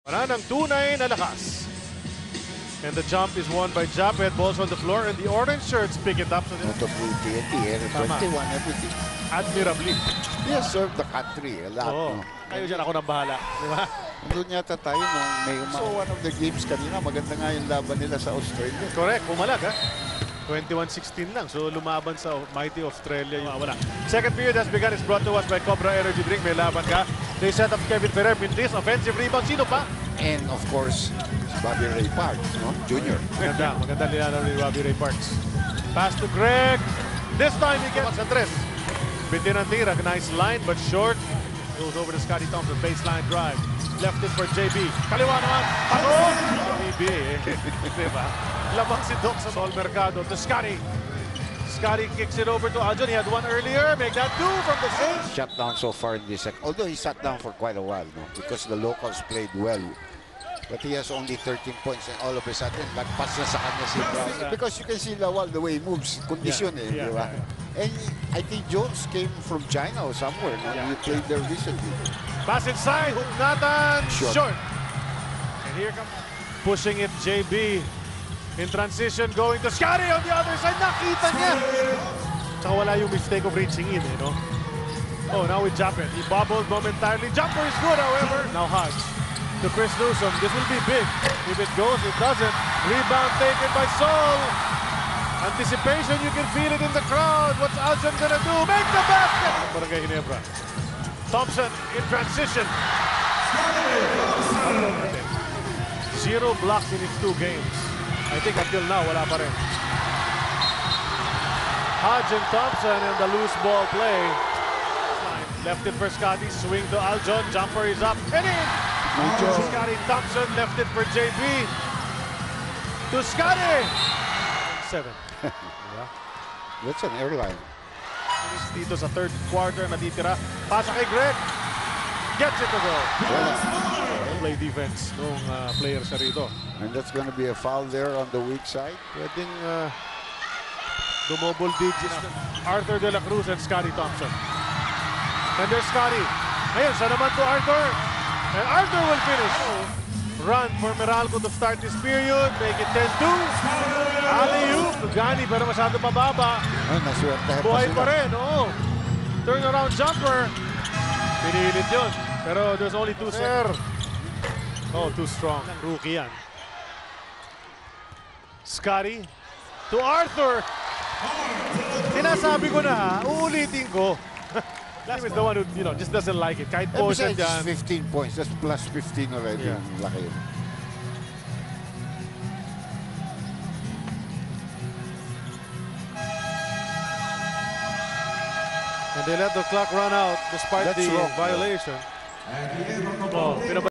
Para ng tunay na lakas. And the jump is won by Japet. Balls on the floor and the orange shirts pick it up. So Not of TNT, 21, everything. admirably. He has served the country a lot. Oo. No? Kayo dyan, ako nang bahala. Di ba? Doon yata tayo nung may one of the games kanina. Maganda nga yung laban nila sa Australia. Correct. Pumalag, ha? 21-16 lang. So, lumaban sa mighty Australia. Wala. Second period has begun. It's brought to us by Cobra Energy Drink. May laban ka. They set up Kevin Ferrer. Mintis. Offensive rebound. Sino pa? And of course, Bobby Ray Parks, no? Junior. Maganda. Maganda nilalaw ni Bobby Ray Parks. Pass to Greg. This time he gets a tres. Bitin ang tira. Nice line but short. Goes over to Scottie Thompson. Baseline drive. Left it for JB. Kaliwa naman. Ako! JB eh. Diba? Lamang si Doc sa Sol Mercado to Scottie. Scottie kicks it over to Aljon. He had one earlier. Make that two from the same. Shut down so far in this second. Although he sat down for quite a while, no? Because the locals played well. But he has only 13 points and all of a sudden, nagpass na sa kanya si Brown. Because you can see Lawal, the way he moves, condition di ba? And I think Jones came from China or somewhere. No? He played there recently. Pass inside. Nathan. Short. And here comes pushing it JB. In transition, going to Scottie on the other side. Nakita niya. Saka wala yung mistake of reaching in, no? Oh, now with Japet. He bobbled momentarily. Jumper is good, however. Now Hodge. To Chris Newsom. This will be big. If it goes, it doesn't. Rebound taken by Sol. Anticipation, you can feel it in the crowd. What's Aljon gonna do? Make the basket! Barangay Ginebra. Thompson in transition. 0 blocks in its 2 games. I think until now, wala pa rin. Hodge and Thompson and the loose ball play. Left it for Scottie. Swing to Aljon. Jumper is up and in. Scottie Thompson left it for JB. To Scottie. 7. That's an airline. Dito sa third quarter natitira. Pasa kay Greg. Gets it to go. Play defense nung player sa rito. And that's going to be a foul there on the weak side. Pwedeng dumobol digits. Arthur de la Cruz and Scottie Thompson. And there's Scottie. Ngayon, siya naman to Arthur. And Arthur will finish. Run for Meralco to start this period. Make it 10-2. Alley-oop. Gani pero masyado mababa. Ay, naswertehan pa Buhay sila. pa rin. Oo. Turnaround jumper. Pinilit yun. Pero there's only 2 seconds. Oh, too strong. Rookie yan. Scottie to Arthur. Sinasabi ko na ha. Uulitin ko. That's the one who, just doesn't like it. Kahit potion besides, yan. 15 points. That's plus 15 already. Yeah. Laki. And they let the clock run out despite That's the wrong, violation. Oh,